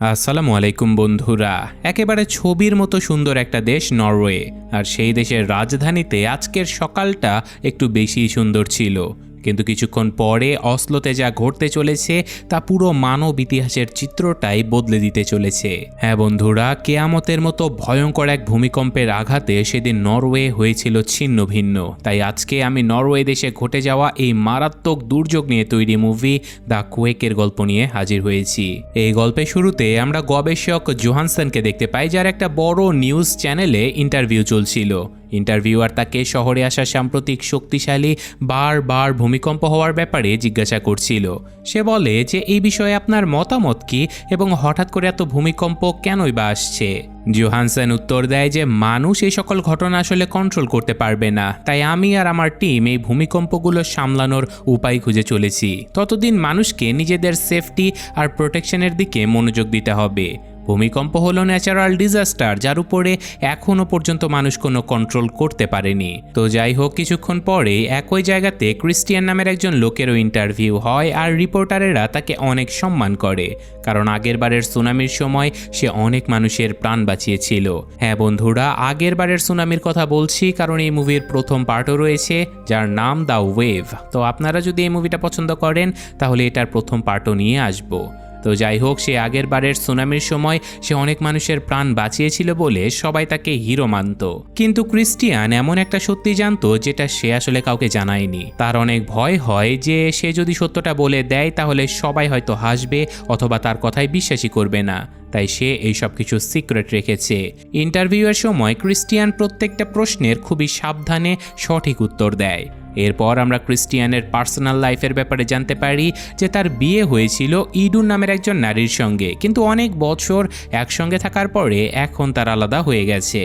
আসসালামু আলাইকুম বন্ধুরা। একেবারে ছবির মতো সুন্দর একটা দেশ নরওয়ে, আর সেই দেশের রাজধানীতে আজকের সকালটা একটু বেশি সুন্দর ছিল। কিন্তু কিছুক্ষণ পরে অসলোতে যা ঘটতে চলেছে তা পুরো মানব ইতিহাসের চিত্রটাই বদলে দিতে চলেছে। হ্যাঁ বন্ধুরা, কেয়ামতের মতো ভয়ঙ্কর এক ভূমিকম্পের আঘাতে সেদিন নরওয়ে হয়েছিল ছিন্ন ভিন্ন। তাই আজকে আমি নরওয়ে দেশে ঘটে যাওয়া এই মারাত্মক দুর্যোগ নিয়ে তৈরি মুভি দ্য কোয়েকের গল্প নিয়ে হাজির হয়েছি। এই গল্পের শুরুতে আমরা গবেষক জোহানসনকে দেখতে পাই, যার একটা বড় নিউজ চ্যানেলে ইন্টারভিউ চলছিল। ইন্টারভিউয়ার তাকে শহরে আসা সাম্প্রতিক শক্তিশালী বারবার ভূমিকম্প হওয়ার ব্যাপারে জিজ্ঞাসা করছিল। সে বলে যে এই বিষয়ে আপনার মতামত কি এবং হঠাৎ করে এত ভূমিকম্প কেনই বা আসছে। জোহানসন উত্তর দেয় যে মানুষ এই সকল ঘটনা আসলে কন্ট্রোল করতে পারবে না, তাই আমি আর আমার টিম এই ভূমিকম্পগুলো সামলানোর উপায় খুঁজে চলেছি। ততদিন মানুষকে নিজেদের সেফটি আর প্রোটেকশনের দিকে মনোযোগ দিতে হবে। ভূমিকম্প হলো ন্যাচারাল ডিজাস্টার, যার উপরে এখনও পর্যন্ত মানুষ কোনো কন্ট্রোল করতে পারেনি। তো যাই হোক, কিছুক্ষণ পরে একই জায়গাতে ক্রিস্টিয়ান নামের একজন লোকেরও ইন্টারভিউ হয়, আর রিপোর্টারেরা তাকে অনেক সম্মান করে, কারণ আগের বারের সুনামির সময় সে অনেক মানুষের প্রাণ বাঁচিয়েছিল। হ্যাঁ বন্ধুরা, আগের বারের সুনামির কথা বলছি, কারণ এই মুভির প্রথম পার্টও রয়েছে যার নাম দ্য ওয়েভ। তো আপনারা যদি এই মুভিটা পছন্দ করেন তাহলে এটার প্রথম পার্টও নিয়ে আসবো। তো যাই হোক, সে আগের বারের সুনামির সময় সে অনেক মানুষের প্রাণ বাঁচিয়েছিল বলে সবাই তাকে হিরো মানত। কিন্তু ক্রিস্টিয়ান এমন একটা সত্যি জানতো যেটা সে আসলে কাউকে জানায়নি। তার অনেক ভয় হয় যে সে যদি সত্যটা বলে দেয় তাহলে সবাই হয়তো হাসবে অথবা তার কথাই বিশ্বাসই করবে না, তাই সে এই সব কিছু সিক্রেট রেখেছে। ইন্টারভিউয়ের সময় ক্রিস্টিয়ান প্রত্যেকটা প্রশ্নের খুবই সাবধানে সঠিক উত্তর দেয়। এরপর আমরা ক্রিস্টিয়ানের পার্সোনাল লাইফের ব্যাপারে জানতে পারি যে তার বিয়ে হয়েছিল ইডুন নামের একজন নারীর সঙ্গে, কিন্তু অনেক বছর একসঙ্গে থাকার পরে এখন তার আলাদা হয়ে গেছে।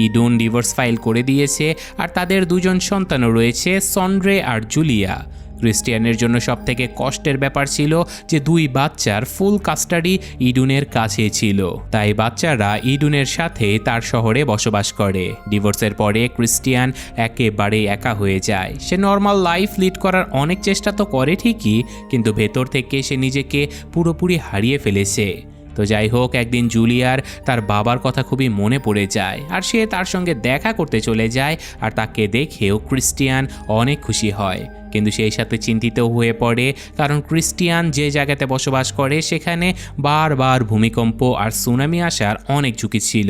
ইডুন ডিভোর্স ফাইল করে দিয়েছে, আর তাদের দুজন সন্তানও রয়েছে, সন্ড্রে আর জুলিয়া। ক্রিস্টিয়ানের জন্য সবথেকে কষ্টের ব্যাপার ছিল যে দুই বাচ্চার ফুল কাস্টাডি ইডুনের কাছে ছিল, তাই বাচ্চারা ইডুনের সাথে তার শহরে বসবাস করে। ডিভোর্সের পরে ক্রিস্টিয়ান একেবারে একা হয়ে যায়। সে নর্মাল লাইফ লিড করার অনেক চেষ্টা তো করে ঠিকই, কিন্তু ভেতর থেকে সে নিজেকে পুরোপুরি হারিয়ে ফেলেছে। তো যাই হোক, একদিন জুলিয়ার তার বাবার কথা খুবই মনে পড়ে যায়, আর সে তার সঙ্গে দেখা করতে চলে যায়, আর তাকে দেখেও ক্রিস্টিয়ান অনেক খুশি হয়। কিন্তু সেই সাথে চিন্তিত হয়ে পড়ে, কারণ ক্রিস্টিয়ান যে জায়গাতে বসবাস করে সেখানে বারবার ভূমিকম্প আর সুনামি আসার অনেক ঝুঁকি ছিল,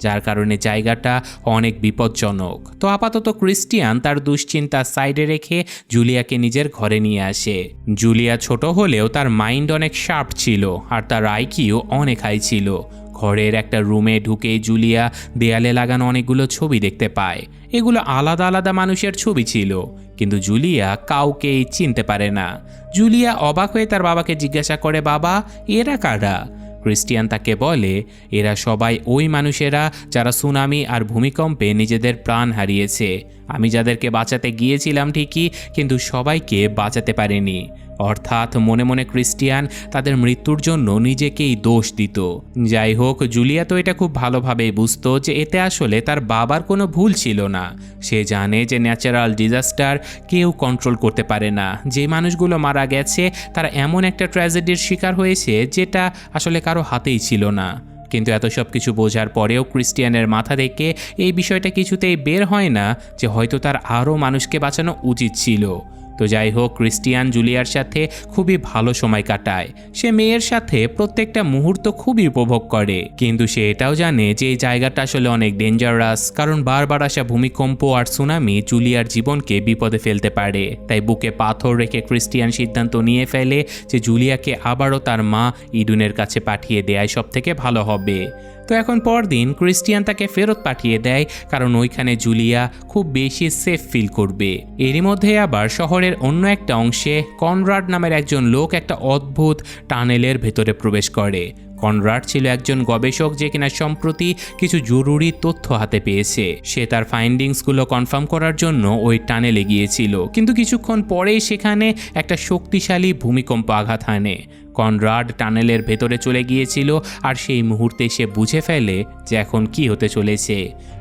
যার কারণে জায়গাটা অনেক বিপজ্জনক। তো আপাতত ক্রিস্টিয়ান তার দুশ্চিন্তা সাইডে রেখে জুলিয়াকে নিজের ঘরে নিয়ে আসে। জুলিয়া ছোট হলেও তার মাইন্ড অনেক শার্প ছিল, আর তার আইকিউ অনেক হাই ছিল। ঘরের একটা রুমে ঢুকে জুলিয়া দেয়ালে লাগানো অনেকগুলো ছবি দেখতে পায়। এগুলো আলাদা আলাদা মানুষের ছবি ছিল, কিন্তু জুলিয়া কাউকেই চিনতে পারে না। জুলিয়া অবাক হয়ে তার বাবাকে জিজ্ঞাসা করে, বাবা, এরা কারা? ক্রিস্টিয়ান তাকে বলে, এরা সবাই ওই মানুষেরা যারা সুনামি আর ভূমিকম্পে নিজেদের প্রাণ হারিয়েছে। আমি যাদেরকে বাঁচাতে গিয়েছিলাম ঠিকই, কিন্তু সবাইকে বাঁচাতে পারিনি। অর্থাৎ মনে মনে ক্রিস্টিয়ান তাদের মৃত্যুর জন্য নিজেকেই দোষ দিত। যাই হোক, জুলিয়া তো এটা খুব ভালোভাবেই বুঝতো যে এতে আসলে তার বাবার কোনো ভুল ছিল না। সে জানে যে ন্যাচারাল ডিজাস্টার কেউ কন্ট্রোল করতে পারে না। যে মানুষগুলো মারা গেছে তারা এমন একটা ট্র্যাজেডির শিকার হয়েছে যেটা আসলে কারো হাতেই ছিল না। কিন্তু এত সব কিছু বোঝার পরেও ক্রিস্টিয়ানের মাথা থেকে এই বিষয়টা কিছুতেই বের হয় না যে হয়তো তার আরও মানুষকে বাঁচানো উচিত ছিল। তো যাই হোক, ক্রিস্টিয়ান জুলিয়ার সাথে খুবই ভালো সময় কাটায়। সে মেয়ের সাথে প্রত্যেকটা মুহূর্ত খুবই উপভোগ করে, কিন্তু সে এটাও জানে যে এই জায়গাটা আসলে অনেক ডেঞ্জারাস, কারণ বারবার আসা ভূমিকম্প আর সুনামি জুলিয়ার জীবনকে বিপদে ফেলতে পারে। তাই বুকে পাথর রেখে ক্রিস্টিয়ান সিদ্ধান্ত নিয়ে ফেলে যে জুলিয়াকে আবারও তার মা ইডুনের কাছে পাঠিয়ে দেয় সব থেকে ভালো হবে। তো এখন পরদিন ক্রিস্টিয়ান তাকে ফেরত পাঠিয়ে দেয়, কারণ ওইখানে জুলিয়া খুব বেশি সেফ ফিল করবে। এরই মধ্যে আবার শহরের অন্য একটা অংশে কনরাড নামের একজন লোক একটা অদ্ভুত টানেলের ভেতরে প্রবেশ করে। কনরাড ছিল একজন গবেষক যে কিনা সম্প্রতি কিছু জরুরি তথ্য হাতে পেয়েছে। সে তার ফাইন্ডিংসগুলো কনফার্ম করার জন্য ওই টানেলে গিয়েছিল, কিন্তু কিছুক্ষণ পরেই সেখানে একটা শক্তিশালী ভূমিকম্প আঘাত হানে। কনরাড টানেলের ভেতরে চলে গিয়েছিল, আর সেই মুহূর্তে সে বুঝে ফেলে যে এখন কি হতে চলেছে,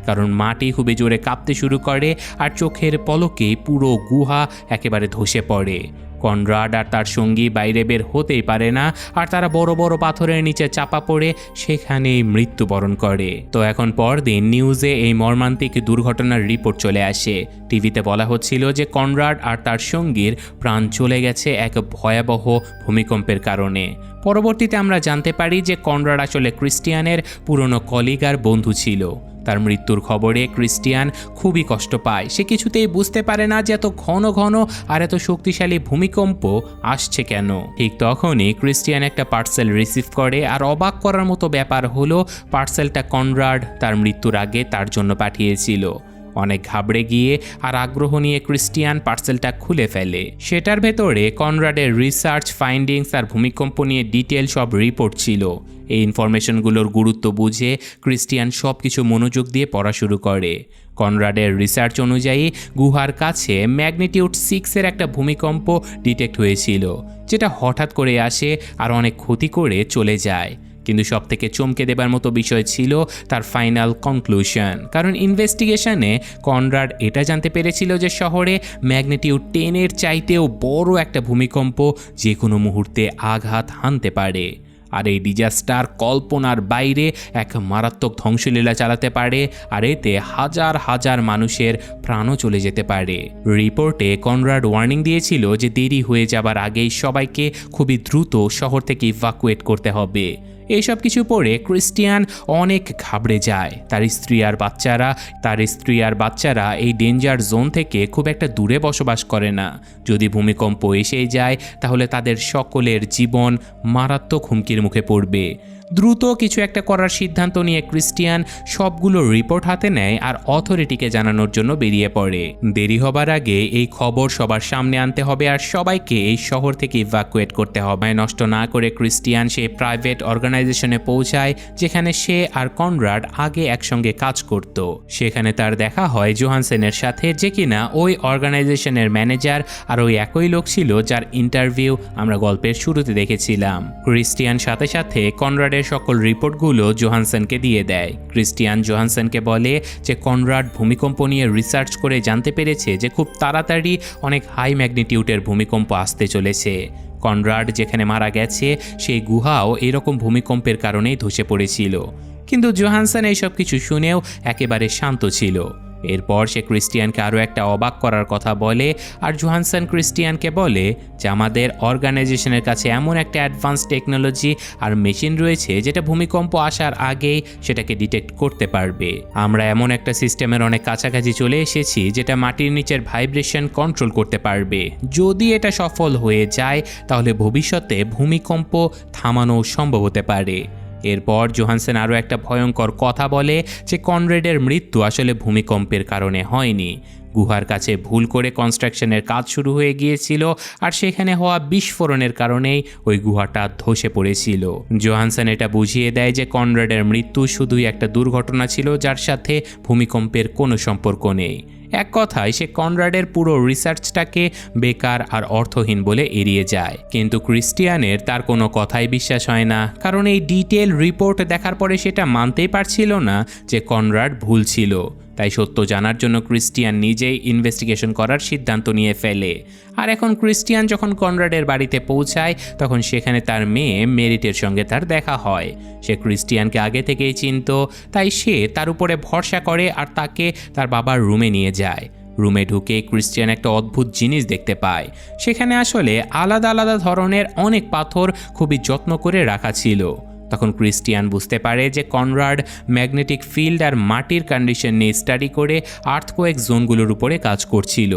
কারণ মাটি খুবই জোরে কাঁপতে শুরু করে আর চোখের পলকে পুরো গুহা একেবারে ধসে পড়ে। কনরাড আর তার সঙ্গী বাইরে বের হতেই পারে না, আর তারা বড় বড় পাথরের নিচে চাপা পড়ে সেখানেই মৃত্যুবরণ করে। তো এখন পরদিন নিউজে এই মর্মান্তিক দুর্ঘটনার রিপোর্ট চলে আসে। টিভিতে বলা হচ্ছিল যে কনরাড আর তার সঙ্গীর প্রাণ চলে গেছে এক ভয়াবহ ভূমিকম্পের কারণে। পরবর্তীতে আমরা জানতে পারি যে কনরাড আসলে ক্রিস্টিয়ানের পুরনো কলিগ আর বন্ধু ছিল। তার মৃত্যুর খবরে ক্রিস্টিয়ান খুবই কষ্ট পায়। সে কিছুতেই বুঝতে পারে না যে এত ঘন ঘন আর এত শক্তিশালী ভূমিকম্প আসছে কেন। ঠিক তখনই ক্রিস্টিয়ান একটা পার্সেল রিসিভ করে, আর অবাক করার মতো ব্যাপার হলো পার্সেলটা কনরাড তার মৃত্যুর আগে তার জন্য পাঠিয়েছিল। অনেক ঘাবড়ে গিয়ে আর আগ্রহ নিয়ে ক্রিস্টিয়ান পার্সেলটা খুলে ফেলে। সেটার ভেতরে কনরাডের রিসার্চ ফাইন্ডিংস আর ভূমিকম্প নিয়ে ডিটেল সব রিপোর্ট ছিল। এই ইনফরমেশনগুলোর গুরুত্ব বুঝে ক্রিস্টিয়ান সব কিছু মনোযোগ দিয়ে পড়া শুরু করে। কনরাডের রিসার্চ অনুযায়ী গুহার কাছে ম্যাগনিটিউড 6-এর একটা ভূমিকম্প ডিটেক্ট হয়েছিল, যেটা হঠাৎ করে আসে আর অনেক ক্ষতি করে চলে যায়। কিন্তু সবথেকে চমকে দেবার মতো বিষয় ছিল তার ফাইনাল কনক্লুশন। কারণ ইনভেস্টিগেশনে কনরাড এটা জানতে পেরেছিল যে শহরে ম্যাগনিটিউড 10-এর চাইতেও বড় একটা ভূমিকম্প যে কোনো মুহূর্তে আঘাত হানতে পারে। আর এই ডিজাস্টার কল্পনার বাইরে এক মারাত্মক ধ্বংসলীলা চালাতে পারে, আর এতে হাজার হাজার মানুষের প্রাণও চলে যেতে পারে। রিপোর্টে কনরাড ওয়ার্নিং দিয়েছিল যে দেরি হয়ে যাবার আগেই সবাইকে খুবই দ্রুত শহর থেকে ইভাকুয়েট করতে হবে। এইসব কিছু পড়ে ক্রিস্টিয়ান অনেক ঘাবড়ে যায়। তার স্ত্রী আর বাচ্চারা এই ডেঞ্জার জোন থেকে খুব একটা দূরে বসবাস করে না। যদি ভূমিকম্প এসেই যায় তাহলে তাদের সকলের জীবন মারাত্মক হুমকির মুখে পড়বে। দ্রুত কিছু একটা করার সিদ্ধান্ত নিয়ে ক্রিস্টিয়ান সবগুলো রিপোর্ট হাতে নেয় আর অথরিটিকে জানানোর জন্য বেরিয়ে পড়ে। দেরি হবার আগে এই খবর সবার সামনে আনতে হবে আর সবাইকে এই শহর থেকে ইভাকুয়েট করতে হবে। নষ্ট না করে ক্রিস্টিয়ান সে প্রাইভেট অর্গানাইজেশনে পৌঁছায় যেখানে সে আর কনরাড আগে একসঙ্গে কাজ করত। সেখানে তার দেখা হয় জোহানসেনের সাথে, যে কিনা ওই অর্গানাইজেশনের ম্যানেজার, আর ওই একই লোক ছিল যার ইন্টারভিউ আমরা গল্পের শুরুতে দেখেছিলাম। ক্রিস্টিয়ান সাথে সাথে কনরাডের সকল রিপোর্টগুলো জোহানসনকে দিয়ে দেয়। ক্রিস্টিয়ান জোহানসনকে বলে যে কনরাড ভূমিকম্প নিয়ে রিসার্চ করে জানতে পেরেছে যে খুব তাড়াতাড়ি অনেক হাই ম্যাগনিটিউডের ভূমিকম্প আসতে চলেছে। কনরাড যেখানে মারা গেছে সেই গুহাও এরকম ভূমিকম্পের কারণেই ধসে পড়েছিল। কিন্তু জোহানসন এইসব কিছু শুনেও একেবারে শান্ত ছিল। এরপর সে ক্রিস্টিয়ানকে আরও একটা অবাক করার কথা বলে, আর জোহানসন ক্রিস্টিয়ানকে বলে যে আমাদের অর্গানাইজেশনের কাছে এমন একটা অ্যাডভান্স টেকনোলজি আর মেশিন রয়েছে যেটা ভূমিকম্প আসার আগেই সেটাকে ডিটেক্ট করতে পারবে। আমরা এমন একটা সিস্টেমের অনেক কাছাকাছি চলে এসেছি যেটা মাটির নিচের ভাইব্রেশন কন্ট্রোল করতে পারবে। যদি এটা সফল হয়ে যায় তাহলে ভবিষ্যতে ভূমিকম্প থামানো সম্ভব হতে পারে। এরপর জোহানসন আরও একটা ভয়ঙ্কর কথা বলে যে কনরাডের মৃত্যু আসলে ভূমিকম্পের কারণে হয়নি। গুহার কাছে ভুল করে কনস্ট্রাকশনের কাজ শুরু হয়ে গিয়েছিল, আর সেখানে হওয়া বিস্ফোরণের কারণেই ওই গুহাটা ধসে পড়েছিল। জোহানসন এটা বুঝিয়ে দেয় যে কনরাডের মৃত্যু শুধুই একটা দুর্ঘটনা ছিল যার সাথে ভূমিকম্পের কোনো সম্পর্ক নেই। এক কথায় সে কনরাডের পুরো রিসার্চটাকে বেকার আর অর্থহীন বলে এড়িয়ে যায়। কিন্তু ক্রিস্টিয়ানের তার কোনো কথাই বিশ্বাস হয় না, কারণ এই ডিটেল রিপোর্ট দেখার পরে সেটা মানতেই পারছিল না যে কনরাড ভুল ছিল। তাই সত্য জানার জন্য ক্রিস্টিয়ান নিজেই ইনভেস্টিগেশন করার সিদ্ধান্ত নিয়ে ফেলে। আর এখন ক্রিস্টিয়ান যখন কনরাডের বাড়িতে পৌঁছায় তখন সেখানে তার মেয়ে মেরিটের সঙ্গে তার দেখা হয়। সে ক্রিস্টিয়ানকে আগে থেকেই চিনত, তাই সে তার উপরে ভরসা করে আর তাকে তার বাবার রুমে নিয়ে যায়। রুমে ঢুকে ক্রিস্টিয়ান একটা অদ্ভুত জিনিস দেখতে পায়। সেখানে আসলে আলাদা আলাদা ধরনের অনেক পাথর খুবই যত্ন করে রাখা ছিল। তখন ক্রিস্টিয়ান বুঝতে পারে যে কনরাড ম্যাগনেটিক ফিল্ড আর মাটির কন্ডিশন নিয়ে স্টাডি করে আর্থকোয়েক জোনগুলোর উপরে কাজ করছিল।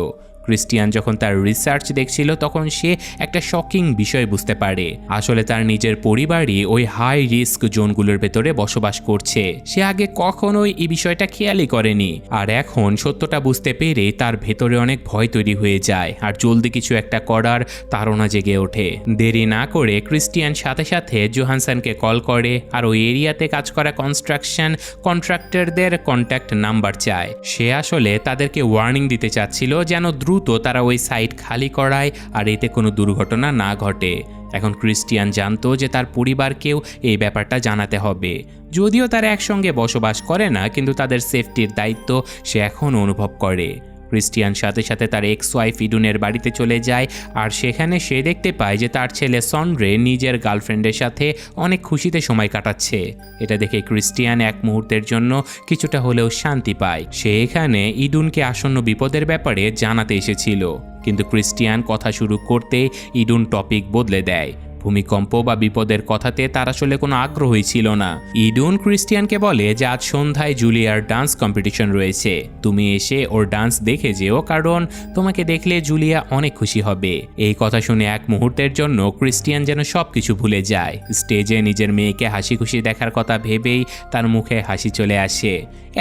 ক্রিস্টিয়ান যখন তার রিসার্চ দেখছিল তখন সে একটা শকিং বিষয় বুঝতে পারে। আসলে তার নিজের পরিবারই ওই হাই রিস্ক জোনগুলোর ভেতরে বসবাস করছে। সে আগে কখনোই এই বিষয়টা খেয়ালই করেনি, আর এখন সত্যটা বুঝতে পেরে তার ভেতরে অনেক ভয় তৈরি হয়ে যায় আর জলদি কিছু একটা করার তাড়না জেগে ওঠে। দেরি না করে ক্রিস্টিয়ান সাথে সাথে জোহানসনকে কল করে আর ওই এরিয়াতে কাজ করা কনস্ট্রাকশন কন্ট্রাক্টরদের কন্ট্যাক্ট নাম্বার চায়। সে আসলে তাদেরকে ওয়ার্নিং দিতে চাচ্ছিল যেন দ্রুত তারা ওই সাইট খালি করায় আর এতে কোনো দুর্ঘটনা না ঘটে। এখন ক্রিস্টিয়ান জানতো যে তার পরিবারকেও এই ব্যাপারটা জানাতে হবে। যদিও তারা একসঙ্গে বসবাস করে না, কিন্তু তাদের সেফটির দায়িত্ব সে এখন অনুভব করে। ক্রিস্টিয়ান সাথে সাথে তার এক্স ওয়াইফ ইডুনের বাড়িতে চলে যায়, আর সেখানে সে দেখতে পায় যে তার ছেলে সন্ড্রে নিজের গার্লফ্রেন্ডের সাথে অনেক খুশিতে সময় কাটাচ্ছে। এটা দেখে ক্রিস্টিয়ান এক মুহূর্তের জন্য কিছুটা হলেও শান্তি পায়। সে এখানে ইডুনকে আসন্ন বিপদের ব্যাপারে জানাতে এসেছিল, কিন্তু ক্রিস্টিয়ান কথা শুরু করতে ইডুন টপিক বদলে দেয়। ভূমিকম্প বা বিপদের কথাতে তার আসলে কোনো আগ্রহই ছিল না। ইডুন ক্রিস্টিয়ানকে বলে যে আজ সন্ধ্যায় জুলিয়ার ডান্স কম্পিটিশন রয়েছে, তুমি এসে ওর ডান্স দেখে যেও, কারণ তোমাকে দেখলে জুলিয়া অনেক খুশি হবে। এই কথা শুনে এক মুহূর্তের জন্য ক্রিস্টিয়ান যেন সবকিছু ভুলে যায়। স্টেজে নিজের মেয়েকে হাসি খুশি দেখার কথা ভেবেই তার মুখে হাসি চলে আসে।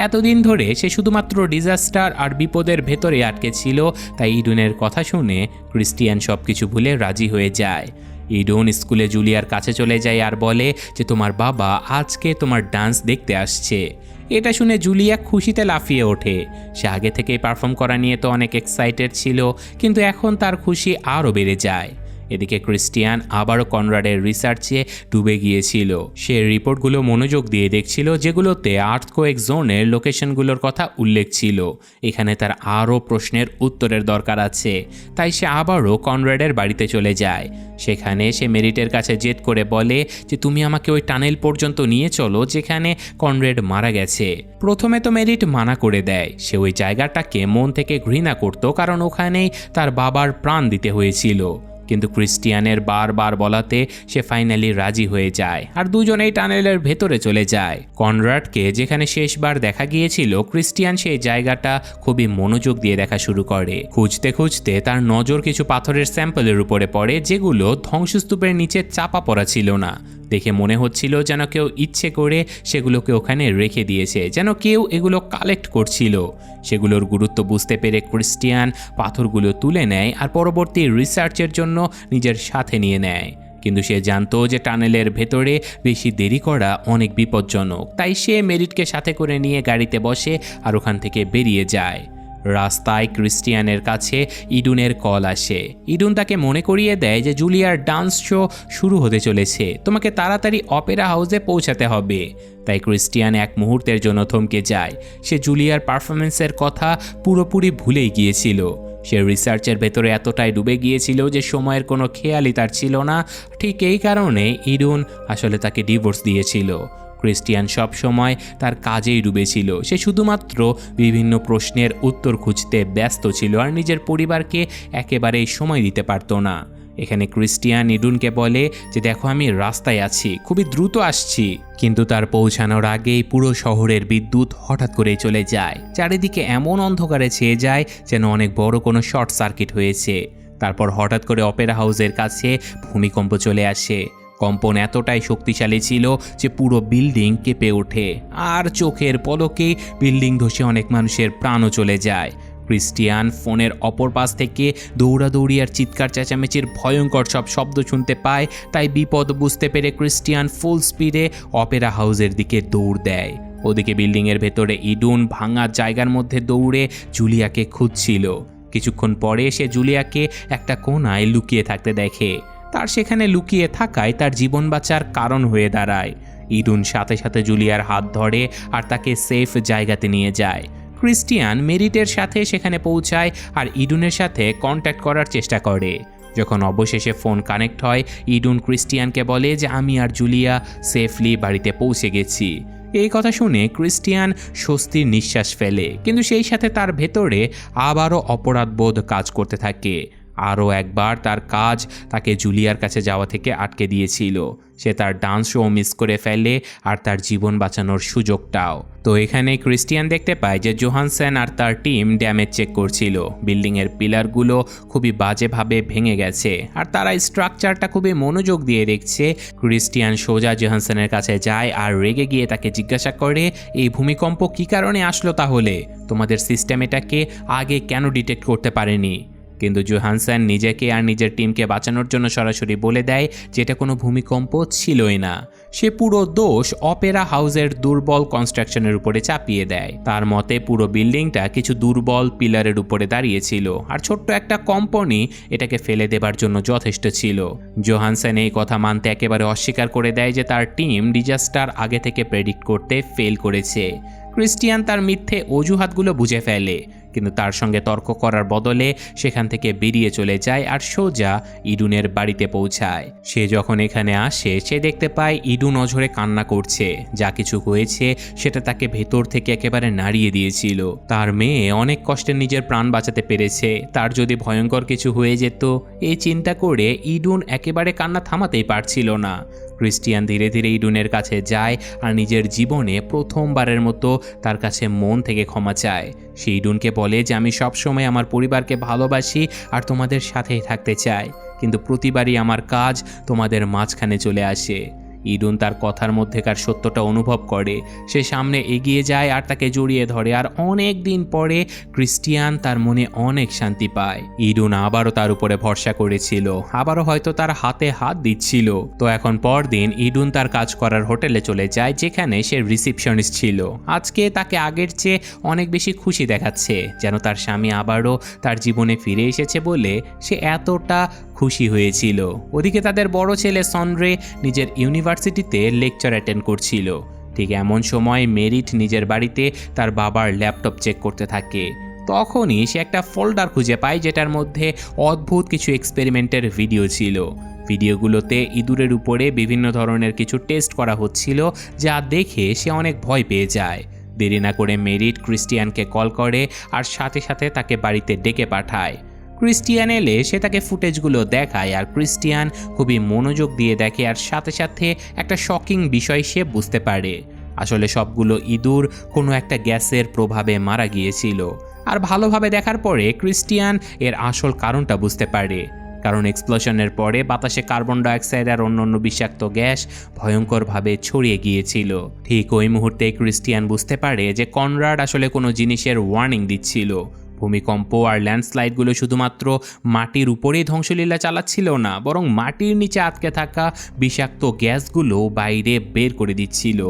এতদিন ধরে সে শুধুমাত্র ডিজাস্টার আর বিপদের ভেতরে আটকে ছিল, তাই ইডুনের কথা শুনে ক্রিস্টিয়ান সবকিছু ভুলে রাজি হয়ে যায়। ইডুন স্কুলে জুলিয়ার কাছে চলে যায় আর বলে যে তোমার বাবা আজকে তোমার ডান্স দেখতে আসছে। এটা শুনে জুলিয়া খুশিতে লাফিয়ে ওঠে। সে আগে থেকেই পারফর্ম করা নিয়ে তো অনেক এক্সাইটেড ছিল, কিন্তু এখন তার খুশি আরও বেড়ে যায়। এদিকে ক্রিস্টিয়ান আবারও কনরাডের রিসার্চে ডুবে গিয়েছিল। সে রিপোর্টগুলো মনোযোগ দিয়ে দেখছিল, যেগুলোতে আর্থকোয়েক জোনের লোকেশনগুলোর কথা উল্লেখ ছিল। এখানে তার আরও প্রশ্নের উত্তরের দরকার আছে, তাই সে আবারও কনরাডের বাড়িতে চলে যায়। সেখানে সে মেরিটের কাছে জেদ করে বলে যে তুমি আমাকে ওই টানেল পর্যন্ত নিয়ে চলো যেখানে কনরাড মারা গেছে। প্রথমে তো মেরিট মানা করে দেয়। সে ওই জায়গাটাকে মন থেকে ঘৃণা করত, কারণ ওখানেই তার বাবার প্রাণ দিতে হয়েছিল। কিন্তু ক্রিস্টিয়ানের বারবার বলাতে সে ফাইনালি রাজি হয়ে যায়, আর দুজনেই টানেলের ভেতরে চলে যায়। কনরাডকে যেখানে শেষবার দেখা গিয়েছিল, ক্রিস্টিয়ান সেই জায়গাটা খুবই মনোযোগ দিয়ে দেখা শুরু করে। খুঁজতে খুঁজতে তার নজর কিছু পাথরের স্যাম্পলের উপরে পড়ে, যেগুলো ধ্বংসস্তূপের নিচে চাপা পড়া ছিল না। দেখে মনে হচ্ছিল যেন কেউ ইচ্ছে করে সেগুলোকে ওখানে রেখে দিয়েছে, যেন কেউ এগুলো কালেক্ট করছিল। সেগুলোর গুরুত্ব বুঝতে পেরে ক্রিস্টিয়ান পাথরগুলো তুলে নেয় আর পরবর্তী রিসার্চের জন্য নিজের সাথে নিয়ে নেয়। কিন্তু সে জানতো যে টানেলের ভেতরে বেশি দেরি করা অনেক বিপজ্জনক, তাই সে মেরিটকে সাথে করে নিয়ে গাড়িতে বসে আর ওখান থেকে বেরিয়ে যায়। রাস্তায় ক্রিস্টিয়ানের কাছে ইডুনের কল আসে। ইডুন তাকে মনে করিয়ে দেয় যে জুলিয়ার ডান্স শো শুরু হতে চলেছে, তোমাকে তাড়াতাড়ি অপেরা হাউসে পৌঁছাতে হবে। তাই ক্রিস্টিয়ান এক মুহূর্তের জন্য থমকে যায়। সে জুলিয়ার পারফরমেন্সের কথা পুরোপুরি ভুলেই গিয়েছিল। সে রিসার্চের ভেতরে এতটাই ডুবে গিয়েছিল যে সময়ের কোনো খেয়ালই তার ছিল না। ঠিক এই কারণে ইডুন আসলে তাকে ডিভোর্স দিয়েছিল। ক্রিস্টিয়ান সব সময় তার কাজেই ডুবেছিল। সে শুধুমাত্র বিভিন্ন প্রশ্নের উত্তর খুঁজতে ব্যস্ত ছিল আর নিজের পরিবারকে একেবারেই সময় দিতে পারত না। এখানে ক্রিস্টিয়ান ইডুনকে বলে যে দেখো আমি রাস্তায় আছি, খুবই দ্রুত আসছি। কিন্তু তার পৌঁছানোর আগেই পুরো শহরের বিদ্যুৎ হঠাৎ করেই চলে যায়। চারিদিকে এমন অন্ধকারে ছেয়ে যায় যেন অনেক বড় কোনো শর্ট সার্কিট হয়েছে। তারপর হঠাৎ করে অপেরা হাউসের কাছে ভূমিকম্প চলে আসে। কম্পন এতটাই শক্তিশালী ছিল যে পুরো বিল্ডিং কেঁপে ওঠে, আর চোখের পলকেই বিল্ডিং ধসে অনেক মানুষের প্রাণও চলে যায়। ক্রিস্টিয়ান ফোনের অপর পাশ থেকে দৌড়াদৌড়ি আর চিৎকার চেঁচামেচির ভয়ঙ্কর সব শব্দ শুনতে পায়। তাই বিপদ বুঝতে পেরে ক্রিস্টিয়ান ফুল স্পিডে অপেরা হাউসের দিকে দৌড় দেয়। ওদিকে বিল্ডিংয়ের ভেতরে ইডুন ভাঙা জায়গার মধ্যে দৌড়ে জুলিয়াকে খুঁজছিল। কিছুক্ষণ পরে সে জুলিয়াকে একটা কোণায় লুকিয়ে থাকতে দেখে। তার সেখানে লুকিয়ে থাকায় তার জীবন বাঁচার কারণ হয়ে দাঁড়ায়। ইডুন সাথে সাথে জুলিয়ার হাত ধরে আর তাকে সেফ জায়গাতে নিয়ে যায়। ক্রিস্টিয়ান মেরিটের সাথে সেখানে পৌঁছায় আর ইডুনের সাথে কন্ট্যাক্ট করার চেষ্টা করে। যখন অবশেষে ফোন কানেক্ট হয়, ইডুন ক্রিস্টিয়ানকে বলে যে আমি আর জুলিয়া সেফলি বাড়িতে পৌঁছে গেছি। এই কথা শুনে ক্রিস্টিয়ান স্বস্তির নিঃশ্বাস ফেলে, কিন্তু সেই সাথে তার ভেতরে আবারও অপরাধবোধ কাজ করতে থাকে। আরও একবার তার কাজ তাকে জুলিয়ার কাছে যাওয়া থেকে আটকে দিয়েছিল। সে তার ডান্স শো মিস করে ফেলে আর তার জীবন বাঁচানোর সুযোগটাও। তো এখানে ক্রিস্টিয়ান দেখতে পায় যে জোহানসেন আর তার টিম ড্যামেজ চেক করছিল। বিল্ডিংয়ের পিলারগুলো খুবই বাজেভাবে ভেঙে গেছে আর তারা স্ট্রাকচারটা খুবই মনোযোগ দিয়ে দেখছে। ক্রিস্টিয়ান সোজা জোহানসেনের কাছে যায় আর রেগে গিয়ে তাকে জিজ্ঞাসা করে এই ভূমিকম্প কী কারণে আসলো, তাহলে তোমাদের সিস্টেম এটাকে আগে কেন ডিটেক্ট করতে পারেনি? কিন্তু জোহানসেন নিজেকে আর নিজের টিমকে বাঁচানোর জন্য সরাসরি বলে দেয় যে এটা কোনো ভূমিকম্প ছিলই না। সে পুরো দোষ অপেরা হাউসের দুর্বল কনস্ট্রাকশনের উপরে চাপিয়ে দেয়। তার মতে পুরো বিল্ডিংটা কিছু দুর্বল পিলারের উপরে দাঁড়িয়েছিল আর ছোট্ট একটা কম্পনই এটাকে ফেলে দেবার জন্য যথেষ্ট ছিল। জোহানসেন এই কথা মানতে একেবারে অস্বীকার করে দেয় যে তার টিম ডিজাস্টার আগে থেকে প্রেডিক্ট করতে ফেল করেছে। ক্রিস্টিয়ান তার মিথ্যে অজুহাতগুলো বুঝে ফেলে, কিন্তু তার সঙ্গে তর্ক করার বদলে সেখান থেকে বেরিয়ে চলে যায় আর সোজা ইডুনের বাড়িতে পৌঁছায়। সে যখন এখানে আসে সে দেখতে পায় ইডুন অঝরে কান্না করছে। যা কিছু হয়েছে সেটা তাকে ভেতর থেকে একেবারে নাড়িয়ে দিয়েছিল। তার মেয়ে অনেক কষ্টে নিজের প্রাণ বাঁচাতে পেরেছে, তার যদি ভয়ঙ্কর কিছু হয়ে যেত এই চিন্তা করে ইডুন একেবারে কান্না থামাতেই পারছিল না। ক্রিস্টিয়ান ধীরে ধীরে ইডুনের কাছে যায় আর নিজের জীবনে প্রথমবারের মতো তার কাছে মন থেকে ক্ষমা চায়। সে ইডুনকে বলে যে আমি সবসময় আমার পরিবারকে ভালোবাসি আর তোমাদের সাথেই থাকতে চাই, কিন্তু প্রতিবারই আমার কাজ তোমাদের মাঝখানে চলে আসে। ইডুন তার কথার মধ্যেকার সত্যটা অনুভব করে। সে সামনে এগিয়ে যায় আর তাকে জড়িয়ে ধরে, আর অনেক দিন পরে ক্রিস্টিয়ান তার মনে অনেক শান্তি পায়। ইডুন আবারও তার উপরে ভরসা করেছিল, আবারও হয়তো তার হাতে হাত দিচ্ছিল। তো এখন পরদিন ইডুন তার কাজ করার হোটেলে চলে যায় যেখানে সে রিসিপশনিস্ট ছিল। আজকে তাকে আগের চেয়ে অনেক বেশি খুশি দেখাচ্ছে, যেন তার স্বামী আবারও তার জীবনে ফিরে এসেছে বলে সে এতটা খুশি হয়েছিল। ওদিকে তাদের বড় ছেলে সন্ড্রে নিজের ইউনিভার্সিটিতে লেকচার অ্যাটেন্ড করছিল। ঠিক এমন সময় মেরিট নিজের বাড়িতে তার বাবার ল্যাপটপ চেক করতে থাকে। তখনই সে একটা ফোল্ডার খুঁজে পায় যেটার মধ্যে অদ্ভুত কিছু এক্সপেরিমেন্টের ভিডিও ছিল। ভিডিওগুলোতে ইঁদুরের উপরে বিভিন্ন ধরনের কিছু টেস্ট করা হচ্ছিল, যা দেখে সে অনেক ভয় পেয়ে যায়। দেরি না করে মেরিট ক্রিস্টিয়ানকে কল করে আর সাথে সাথে তাকে বাড়িতে ডেকে পাঠায়। ক্রিস্টিয়ান এলে সে তাকে ফুটেজগুলো দেখায় আর ক্রিস্টিয়ান খুবই মনোযোগ দিয়ে দেখে, আর সাথে সাথে একটা শকিং বিষয় সে বুঝতে পারে। আসলে সবগুলো ইঁদুর কোনো একটা গ্যাসের প্রভাবে মারা গিয়েছিল। আর ভালোভাবে দেখার পরে ক্রিস্টিয়ান এর আসল কারণটা বুঝতে পারে, কারণ এক্সপ্লোশনের পরে বাতাসে কার্বন ডাইঅক্সাইড আর অন্যান্য বিষাক্ত গ্যাস ভয়ঙ্করভাবে ছড়িয়ে গিয়েছিল। ঠিক ওই মুহূর্তে ক্রিস্টিয়ান বুঝতে পারে যে কনরাড আসলে কোনো জিনিসের ওয়ার্নিং দিচ্ছিল। ভূমিকম্প আর ল্যান্ডস্লাইডগুলো শুধুমাত্র মাটির উপরেই ধ্বংসলীলা চালাচ্ছিল না, বরং মাটির নিচে আটকে থাকা বিষাক্ত গ্যাসগুলো বাইরে বের করে দিচ্ছিল।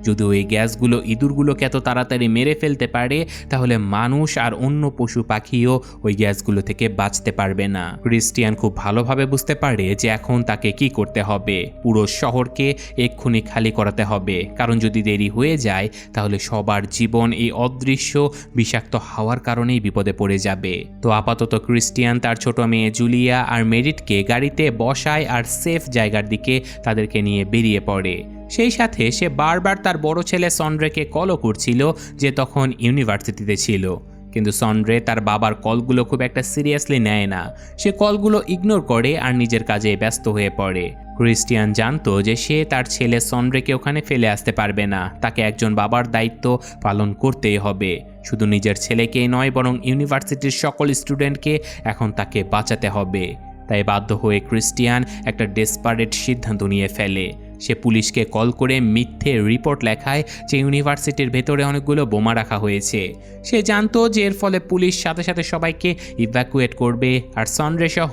যদি ওই গ্যাসগুলো ইঁদুরগুলোকে এত তাড়াতাড়ি মেরে ফেলতে পারে তাহলে মানুষ আর অন্য পশু পাখিও ওই গ্যাসগুলো থেকে বাঁচতে পারবে না। ক্রিস্টিয়ান খুব ভালোভাবে বুঝতে পারে যে এখন তাকে কি করতে হবে। পুরো শহরকে এক্ষুনি খালি করাতে হবে, কারণ যদি দেরি হয়ে যায় তাহলে সবার জীবন এই অদৃশ্য বিষাক্ত হাওয়ার কারণেই বিপদে পড়ে যাবে। তো আপাতত ক্রিস্টিয়ান তার ছোট মেয়ে জুলিয়া আর মেরিটকে গাড়িতে বসায় আর সেফ জায়গার দিকে তাদেরকে নিয়ে বেরিয়ে পড়ে। সেই সাথে সে বারবার তার বড় ছেলে সন্ড্রেকে কলও করছিল, যে তখন ইউনিভার্সিটিতে ছিল। কিন্তু সন্ড্রে তার বাবার কলগুলো খুব একটা সিরিয়াসলি নেয় না। সে কলগুলো ইগনোর করে আর নিজের কাজে ব্যস্ত হয়ে পড়ে। ক্রিস্টিয়ান জানতো যে সে তার ছেলে সন্ড্রেকে ওখানে ফেলে আসতে পারবে না। তাকে একজন বাবার দায়িত্ব পালন করতেই হবে। শুধু নিজের ছেলেকেই নয়, বরং ইউনিভার্সিটির সকল স্টুডেন্টকে এখন তাকে বাঁচাতে হবে। তাই বাধ্য হয়ে ক্রিস্টিয়ান একটা ডেসপারেট সিদ্ধান্ত নিয়ে ফেলে। সে পুলিশকে কল করে মিথ্যে রিপোর্ট লেখায় যে ইউনিভার্সিটির ভেতরে অনেকগুলো বোমা রাখা হয়েছে। সে জানতো যে এর ফলে পুলিশ সাথে সাথে সবাইকে ইভ্যাকুয়েট করবে আর সন্ড্রে সহ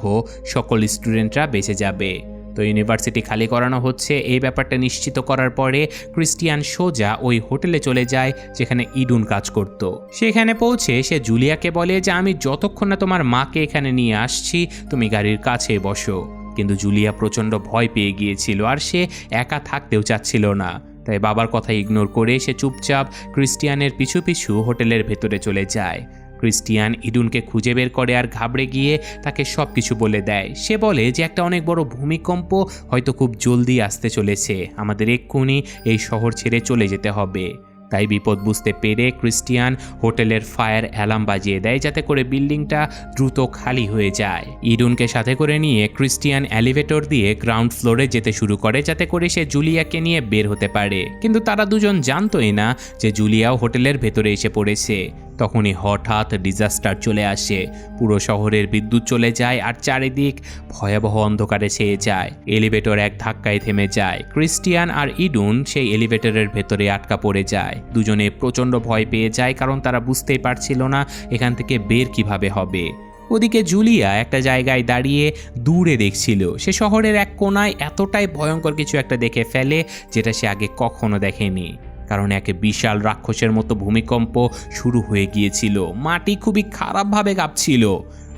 সকল স্টুডেন্টরা বেঁচে যাবে। তো ইউনিভার্সিটি খালি করানো হচ্ছে এই ব্যাপারটা নিশ্চিত করার পরে ক্রিস্টিয়ান সোজা ওই হোটেলে চলে যায় যেখানে ইডুন কাজ করত। সেখানে পৌঁছে সে জুলিয়াকে বলে যে আমি যতক্ষণ না তোমার মাকে এখানে নিয়ে আসছি তুমি গাড়ির কাছে বসো। কিন্তু জুলিয়া প্রচণ্ড ভয় পেয়ে গিয়েছিল আর সে একা থাকতেও চাচ্ছিল না। তাই বাবার কথা ইগনোর করে সে চুপচাপ ক্রিস্টিয়ানের পিছু পিছু হোটেলের ভেতরে চলে যায়। ক্রিস্টিয়ান ইডুনকে খুঁজে বের করে আর ঘাবড়ে গিয়ে তাকে সব কিছু বলে দেয়। সে বলে যে একটা অনেক বড় ভূমিকম্প হয়তো খুব জলদি আসতে চলেছে, আমাদের এক্ষুনি এই শহর ছেড়ে চলে যেতে হবে। তাই বিপদ বুঝতে পেরে ক্রিস্টিয়ান হোটেলের ফায়ার অ্যালার্ম বাজিয়ে দেয় যাতে করে বিল্ডিংটা দ্রুত খালি হয়ে যায়। ইডুনকে সাথে করে নিয়ে ক্রিস্টিয়ান এলিভেটর দিয়ে গ্রাউন্ড ফ্লোরে যেতে শুরু করে যাতে করে সে জুলিয়াকে নিয়ে বের হতে পারে। কিন্তু তারা দুজন জানতোই না যে জুলিয়াও হোটেলের ভেতরে এসে পড়েছে। তখনই হঠাৎ ডিজাস্টার চলে আসে। পুরো শহরের বিদ্যুৎ চলে যায় আর চারিদিক ভয়াবহ অন্ধকারে ছেয়ে যায়। এলিভেটর এক ধাক্কায় থেমে যায়। ক্রিস্টিয়ান আর ইডুন সেই এলিভেটরের ভেতরে আটকা পড়ে যায়। দুজনে প্রচণ্ড ভয় পেয়ে যায়, কারণ তারা বুঝতেই পারছিল না এখান থেকে বের কিভাবে হবে। ওদিকে জুলিয়া একটা জায়গায় দাঁড়িয়ে দূরে দেখছিল। সে শহরের এক কোনায় এতটাই ভয়ঙ্কর কিছু একটা দেখে ফেলে যেটা সে আগে কখনো দেখেনি। কারণ এক বিশাল রাক্ষসের মতো ভূমিকম্প শুরু হয়ে গিয়েছিল। মাটি খুবই খারাপভাবে কাঁপছিল।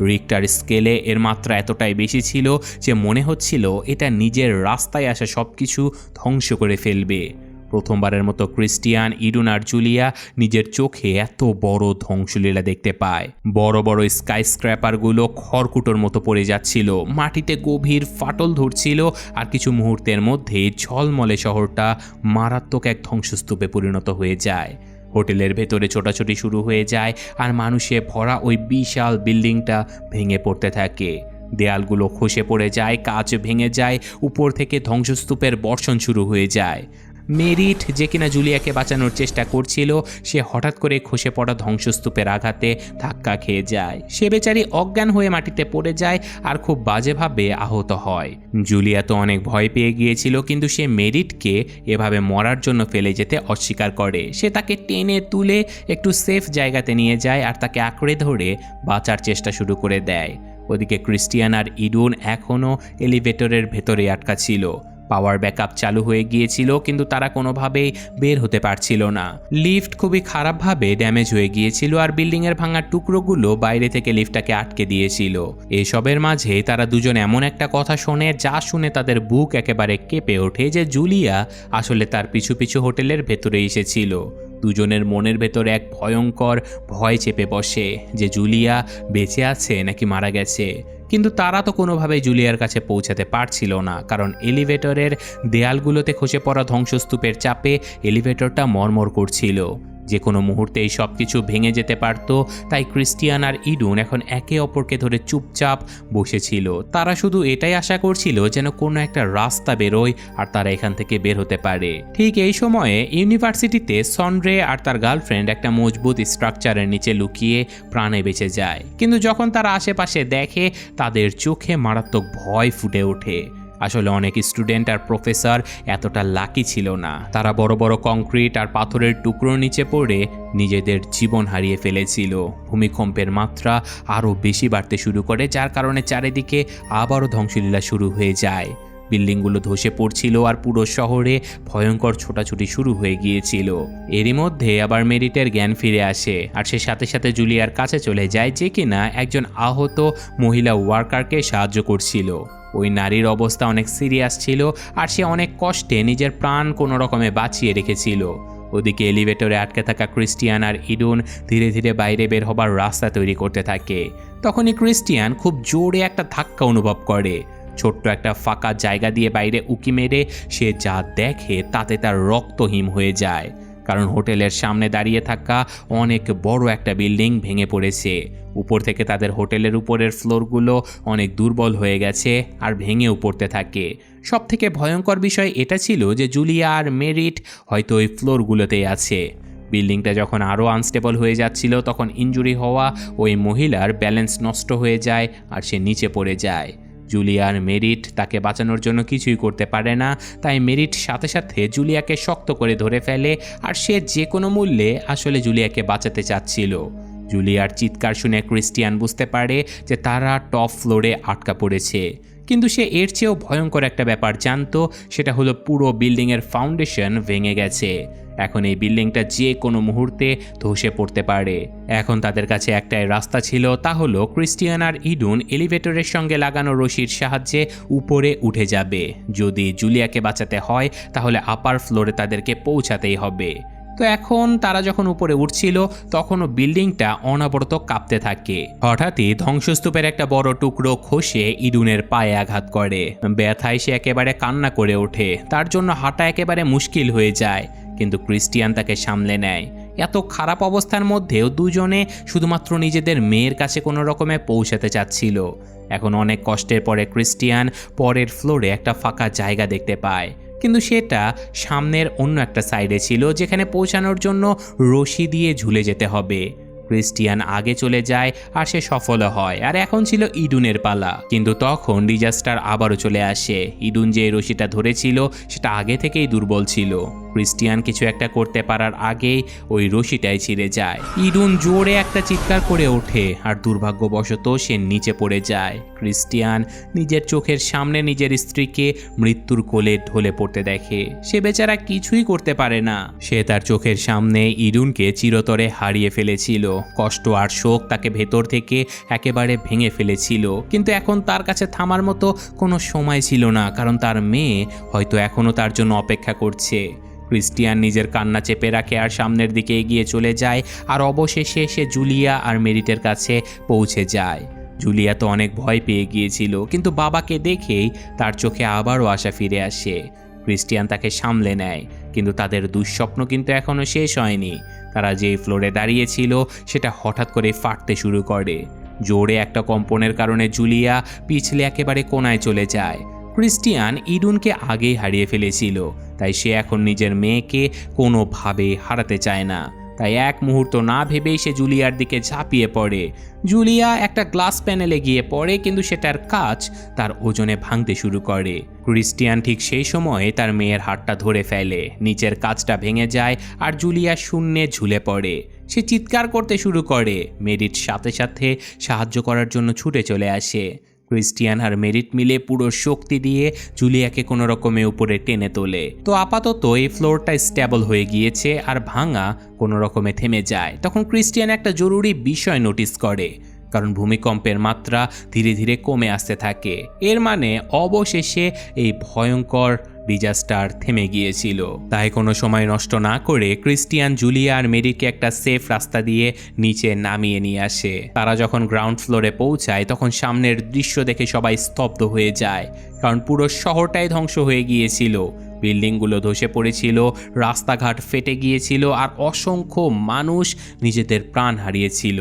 রিক্টার স্কেলে এর মাত্রা এতটাই বেশি ছিল যে মনে হচ্ছিল এটা নিজের রাস্তায় আসা সব কিছু ধ্বংস করে ফেলবে। প্রথমবারের মতো ক্রিস্টিয়ান, ইডুন আর জুলিয়া নিজের চোখে এত বড় ধ্বংসলীলা দেখতে পায়। বড় বড় স্কাই স্ক্র্যাপারগুলো খড়কুটোর মতো পড়ে যাচ্ছিল, মাটিতে গভীর ফাটল ধরছিল, আর কিছু মুহূর্তের মধ্যে ঝলমলে শহরটা মারাত্মক এক ধ্বংসস্তূপে পরিণত হয়ে যায়। হোটেলের ভেতরে ছোটাছুটি শুরু হয়ে যায়, আর মানুষে ভরা ওই বিশাল বিল্ডিংটা ভেঙে পড়তে থাকে। দেয়ালগুলো খসে পড়ে যায়, কাঁচ ভেঙে যায়, উপর থেকে ধ্বংসস্তূপের বর্ষণ শুরু হয়ে যায়। মেরিট, যে কিনা জুলিয়াকে বাঁচানোর চেষ্টা করছিল, সে হঠাৎ করে খসে পড়া ধ্বংসস্তূপের আঘাতে ধাক্কা খেয়ে যায়। সে বেচারি অজ্ঞান হয়ে মাটিতে পড়ে যায় আর খুব বাজেভাবে আহত হয়। জুলিয়া তো অনেক ভয় পেয়ে গিয়েছিল, কিন্তু সে মেরিটকে এভাবে মরার জন্য ফেলে যেতে অস্বীকার করে। সে তাকে টেনে তুলে একটু সেফ জায়গাতে নিয়ে যায় আর তাকে আঁকড়ে ধরে বাঁচার চেষ্টা শুরু করে দেয়। ওদিকে ক্রিস্টিয়ান আর ইডুন এখনও এলিভেটরের ভেতরে আটকা ছিল। পাওয়ার ব্যাকআপ চালু হয়ে গিয়েছিল, কিন্তু তারা কোনোভাবেই বের হতে পারছিল না। লিফট খুবই খারাপভাবে ড্যামেজ হয়ে গিয়েছিল, আর বিল্ডিংয়ের ভাঙা টুকরোগুলো বাইরে থেকে লিফটটাকে আটকে দিয়েছিল। এসবের মাঝে তারা দুজন এমন একটা কথা শোনে, যা শুনে তাদের বুক একেবারে কেঁপে ওঠে, যে জুলিয়া আসলে তার পিছু পিছু হোটেলের ভেতরে এসেছিল। দুজনের মনের ভেতরে এক ভয়ঙ্কর ভয় চেপে বসে যে জুলিয়া বেঁচে আছে নাকি মারা গেছে। কিন্তু তারা তো কোনোভাবেই জুলিয়ার কাছে পৌঁছাতে পারছিল না, কারণ এলিভেটরের দেয়ালগুলোতে খসে পড়া ধ্বংসস্তূপের চাপে এলিভেটরটা মরমর করছিল। যে কোনো মুহূর্তেই সব কিছু ভেঙে যেতে পারত। তাই ক্রিস্টিয়ান আর ইডুন এখন একে অপরকে ধরে চুপচাপ বসেছিল। তারা শুধু এটাই আশা করছিল যেন কোনো একটা রাস্তা বেরোয় আর তারা এখান থেকে বের হতে পারে। ঠিক এই সময়ে ইউনিভার্সিটিতে সন্ড্রে আর তার গার্লফ্রেন্ড একটা মজবুত স্ট্রাকচারের নিচে লুকিয়ে প্রাণে বেঁচে যায়। কিন্তু যখন তারা আশেপাশে দেখে, তাদের চোখে মারাত্মক ভয় ফুটে ওঠে। আসলে অনেক স্টুডেন্ট আর প্রফেসর এতটা লাকি ছিল না। তারা বড় বড় কংক্রিট আর পাথরের টুকরোর নিচে পড়ে নিজেদের জীবন হারিয়ে ফেলেছিল। ভূমিকম্পের মাত্রা আরও বেশি বাড়তে শুরু করে, যার কারণে চারিদিকে আবারও ধ্বংসলীলা শুরু হয়ে যায়। বিল্ডিংগুলো ধসে পড়ছিল আর পুরো শহরে ভয়ঙ্কর ছোটাছুটি শুরু হয়ে গিয়েছিল। এরই মধ্যে আবার মেরিটের জ্ঞান ফিরে আসে, আর সে সাথে সাথে জুলিয়ার কাছে চলে যায়, যে কিনা একজন আহত মহিলা ওয়ার্কারকে সাহায্য করছিল। ওই নারীর অবস্থা অনেক সিরিয়াস ছিল, আর সে অনেক কষ্টে নিজের প্রাণ কোনো রকমে বাঁচিয়ে রেখেছিল। ওদিকে এলিভেটরে আটকে থাকা ক্রিস্টিয়ান আর ইডুন ধীরে ধীরে বাইরে বের হবার রাস্তা তৈরি করতে থাকে। তখনই ক্রিস্টিয়ান খুব জোরে একটা ধাক্কা অনুভব করে। ছোট্ট একটা ফাঁকা জায়গা দিয়ে বাইরে উকি মেরে সে যা দেখে তাতে তার রক্তহীন হয়ে যায়, কারণ হোটেলের সামনে দাঁড়িয়ে থাকা অনেক বড় একটা বিল্ডিং ভেঙে পড়েছে। উপর থেকে তাদের হোটেলের উপরের ফ্লোরগুলো অনেক দুর্বল হয়ে গেছে আর ভেঙেও পড়তে থাকে। সব থেকে ভয়ঙ্কর বিষয় এটা ছিল যে জুলিয়া আর মেরিট হয়তো ওই ফ্লোরগুলোতেই আছে। বিল্ডিংটা যখন আরও আনস্টেবল হয়ে যাচ্ছিল, তখন ইনজুরি হওয়া ওই মহিলার ব্যালেন্স নষ্ট হয়ে যায় আর সে নিচে পড়ে যায়। জুলিয়ার মেরিট তাকে বাঁচানোর জন্য কিছুই করতে পারে না, তাই মেরিট সাথে সাথে জুলিয়াকে শক্ত করে ধরে ফেলে, আর সে যে কোনো মূল্যে আসলে জুলিয়াকে বাঁচাতে চাচ্ছিল। জুলিয়ার চিৎকার শুনে ক্রিস্টিয়ান বুঝতে পারে যে তারা টপ ফ্লোরে আটকা পড়েছে। কিন্তু সে এর চেয়েও ভয়ঙ্কর একটা ব্যাপার জানতো, সেটা হলো পুরো বিল্ডিংয়ের ফাউন্ডেশন ভেঙে গেছে। এখন এই বিল্ডিংটা যে কোনো মুহূর্তে ধসে পড়তে পারে। এখন তাদের কাছে একটাই রাস্তা ছিল, তা হলো ক্রিস্টিয়ান আর ইডুন এলিভেটরের সঙ্গে লাগানো রশির সাহায্যে উপরে উঠে যাবে। যদি জুলিয়াকে বাঁচাতে হয় তাহলে আপার ফ্লোরে তাদেরকে পৌঁছাতেই হবে। তো এখন তারা যখন উপরে উঠছিল, তখনও বিল্ডিংটা অনবরত কাঁপতে থাকে। হঠাৎই ধ্বংসস্তূপের একটা বড় টুকরো খসে ইডুনের পায়ে আঘাত করে। ব্যথায় সে একেবারে কান্না করে ওঠে। তার জন্য হাঁটা একেবারে মুশকিল হয়ে যায়, কিন্তু ক্রিস্টিয়ান তাকে সামলে নেয়। এত খারাপ অবস্থার মধ্যেও দুজনে শুধুমাত্র নিজেদের মেয়ের কাছে কোনো রকমে পৌঁছাতে চাচ্ছিল। এখন অনেক কষ্টের পরে ক্রিস্টিয়ান পরের ফ্লোরে একটা ফাঁকা জায়গা দেখতে পায়, কিন্তু সেটা সামনের অন্য একটা সাইডে ছিল, যেখানে পৌঁছানোর জন্য রশি দিয়ে ঝুলে যেতে হবে। ক্রিস্টিয়ান আগে চলে যায় আর সে সফল হয়, আর এখন ছিল ইডুনের পালা। কিন্তু তখন ডিজাস্টার আবারও চলে আসে। ইডুন যে রশিটা ধরেছিল সেটা আগে থেকেই দুর্বল ছিল। ক্রিস্টিয়ান কিছু একটা করতে পারার আগেই ওই রশিটাই ছিঁড়ে যায়। ইডুন জোরে একটা চিৎকার করে ওঠে আর দুর্ভাগ্যবশত সে নিচে পড়ে যায়। ক্রিস্টিয়ান নিজের চোখের সামনে নিজের স্ত্রীকে মৃত্যুর কোলে ঢলে পড়তে দেখে। সে বেচারা কিছুই করতে পারে না। সে তার চোখের সামনে ইডুনকে চিরতরে হারিয়ে ফেলেছিল। কষ্ট আর শোক তাকে ভেতর থেকে একেবারে ভেঙে ফেলেছিল। কিন্তু এখন তার কাছে থামার মতো কোনো সময় ছিল না, কারণ তার মেয়ে হয়তো এখনও তার জন্য অপেক্ষা করছে। ক্রিস্টিয়ান নিজের কান্না চেপে রাখে আর সামনের দিকে এগিয়ে চলে যায়, আর অবশেষে সে জুলিয়া আর মেরিটের কাছে পৌঁছে যায়। জুলিয়া তো অনেক ভয় পেয়ে গিয়েছিল, কিন্তু বাবাকে দেখেই তার চোখে আবারও আশা ফিরে আসে। ক্রিস্টিয়ান তাকে সামলে নেয়, কিন্তু তাদের দুঃস্বপ্ন কিন্তু এখনও শেষ হয়নি। তারা যেই ফ্লোরে দাঁড়িয়েছিল সেটা হঠাৎ করে ফাটতে শুরু করে। জোরে একটা কম্পনের কারণে জুলিয়া পিছলে একেবারে কোনায় চলে যায়। ক্রিস্টিয়ান ইডুনকে আগেই হারিয়ে ফেলেছিল, তাই সে এখন নিজের মেয়েকে কোনোভাবে হারাতে চায় না। তাই এক মুহূর্ত না ভেবেই সে জুলিয়ার দিকে ঝাঁপিয়ে পড়ে। জুলিয়া একটা গ্লাস প্যানেলে গিয়ে পড়ে, কিন্তু সেটার কাঁচ তার ওজনে ভাঙতে শুরু করে। ক্রিস্টিয়ান ঠিক সেই সময়ে তার মেয়ের হাতটা ধরে ফেলে, নিচের কাঁচটা ভেঙে যায় আর জুলিয়া শূন্যে ঝুলে পড়ে। সে চিৎকার করতে শুরু করে। মেরিট সাথে সাথে সাহায্য করার জন্য ছুটে চলে আসে। ক্রিস্টিয়ান আর মেরিট মিলে পুরো শক্তি দিয়ে জুলিয়াকে কোনো রকমে উপরে টেনে তোলে। তো আপাতত এই ফ্লোরটা স্টেবল হয়ে গিয়েছে আর ভাঙা কোনো রকমে থেমে যায়। তখন ক্রিস্টিয়ান একটা জরুরি বিষয় নোটিস করে, কারণ ভূমিকম্পের মাত্রা ধীরে ধীরে কমে আসতে থাকে। এর মানে অবশেষে এই ভয়ঙ্কর ডিজাস্টার থেমে গিয়েছিল। তাই কোনো সময় নষ্ট না করে ক্রিস্টিয়ান জুলিয়া আর মেরিকে একটা সেফ রাস্তা দিয়ে নিচে নামিয়ে নিয়ে আসে। তারা যখন গ্রাউন্ড ফ্লোরে পৌঁছায় তখন সামনের দৃশ্য দেখে সবাই স্তব্ধ হয়ে যায়, কারণ পুরো শহরটাই ধ্বংস হয়ে গিয়েছিল। বিল্ডিংগুলো ধসে পড়েছিল, রাস্তাঘাট ফেটে গিয়েছিল আর অসংখ্য মানুষ নিজেদের প্রাণ হারিয়েছিল।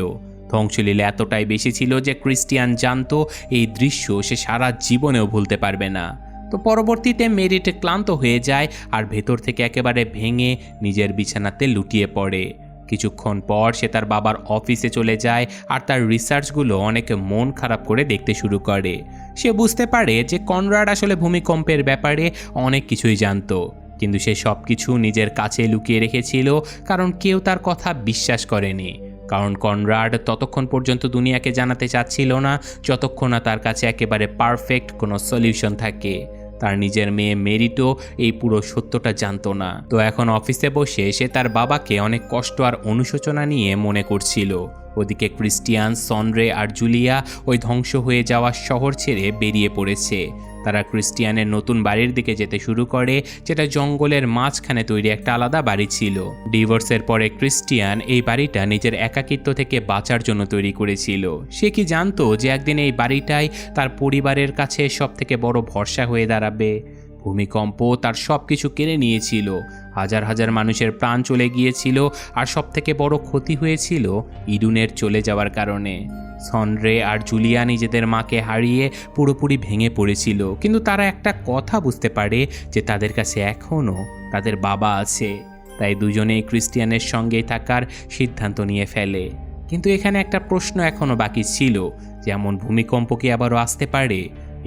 ধ্বংসলীলা এতটাই বেশি ছিল যে ক্রিস্টিয়ান জানতো এই দৃশ্য সে সারা জীবনেও ভুলতে পারবে না। তো পরবর্তীতে মেরিট ক্লান্ত হয়ে যায় আর ভেতর থেকে একেবারে ভেঙে নিজের বিছানাতে লুটিয়ে পড়ে। কিছুক্ষণ পর সে তার বাবার অফিসে চলে যায় আর তার রিসার্চগুলো অনেক মন খারাপ করে দেখতে শুরু করে। সে বুঝতে পারে যে কনরাড আসলে ভূমিকম্পের ব্যাপারে অনেক কিছুই জানতো, কিন্তু সে সব কিছু নিজের কাছে লুকিয়ে রেখেছিল, কারণ কেউ তার কথা বিশ্বাস করেনি। কারণ কনরাড ততক্ষণ পর্যন্ত দুনিয়াকে জানাতে চাচ্ছিল না যতক্ষণ না তার কাছে একেবারে পারফেক্ট কোনো সলিউশন থাকে। তার নিজের মেয়ে মেরিটও এই পুরো সত্যটা জানতো না। তো এখন অফিসে বসে সে তার বাবাকে অনেক কষ্ট আর অনুশোচনা নিয়ে মনে করছিল। ওদিকে ক্রিস্টিয়ান, সন্ড্রে আর জুলিয়া ওই ধ্বংস হয়ে যাওয়া শহর ছেড়ে বেরিয়ে পড়েছে। তারা ক্রিস্টিয়ানের নতুন বাড়ির দিকে যেতে শুরু করে, যেটা জঙ্গলের মাঝখানে তৈরি একটা আলাদা বাড়ি ছিল। ডিভোর্সের পরে ক্রিস্টিয়ান এই বাড়িটা নিজের একাকিত্ব থেকে বাঁচার জন্য তৈরি করেছিল। সে কি জানতো যে একদিন এই বাড়িটাই তার পরিবারের কাছে সব থেকে বড় ভরসা হয়ে দাঁড়াবে। ভূমিকম্প তার সব কিছু কেড়ে নিয়েছিল, হাজার হাজার মানুষের প্রাণ চলে গিয়েছিল, আর সব থেকে বড় ক্ষতি হয়েছিল ইডুনের চলে যাওয়ার কারণে। সন্ড্রে আর জুলিয়া নিজেদের মাকে হারিয়ে পুরোপুরি ভেঙে পড়েছিল, কিন্তু তারা একটা কথা বুঝতে পারে যে তাদের কাছে এখনও তাদের বাবা আছে। তাই দুজনেই ক্রিস্টিয়ানের সঙ্গেই থাকার সিদ্ধান্ত নিয়ে ফেলে। কিন্তু এখানে একটা প্রশ্ন এখনও বাকি ছিল, যেমন ভূমিকম্প কি আবারও আসতে পারে?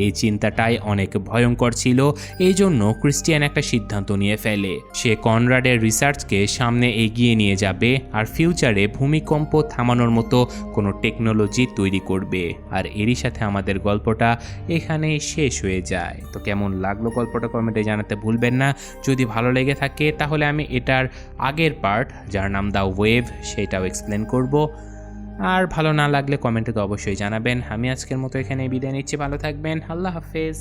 এই চিন্তাটাই অনেক ভয়ঙ্কর ছিল। এই জন্য ক্রিস্টিয়ান একটা সিদ্ধান্ত নিয়ে ফেলে। সে কনরাডের রিসার্চকে সামনে এগিয়ে নিয়ে যাবে আর ফিউচারে ভূমিকম্প থামানোর মতো কোনো টেকনোলজি তৈরি করবে। আর এরই সাথে আমাদের গল্পটা এখানেই শেষ হয়ে যায়। তো কেমন লাগলো গল্পটা কমেন্টে জানাতে ভুলবেন না। যদি ভালো লেগে থাকে তাহলে আমি এটার আগের পার্ট, যার নাম দ্য ওয়েভ, সেটাও এক্সপ্লেন করব। আর ভালো না লাগলে কমেন্টে তো অবশ্যই জানাবেন। আমি আজকের মতো এখানে বিদায় নিচ্ছি। ভালো থাকবেন। আল্লাহ হাফেজ।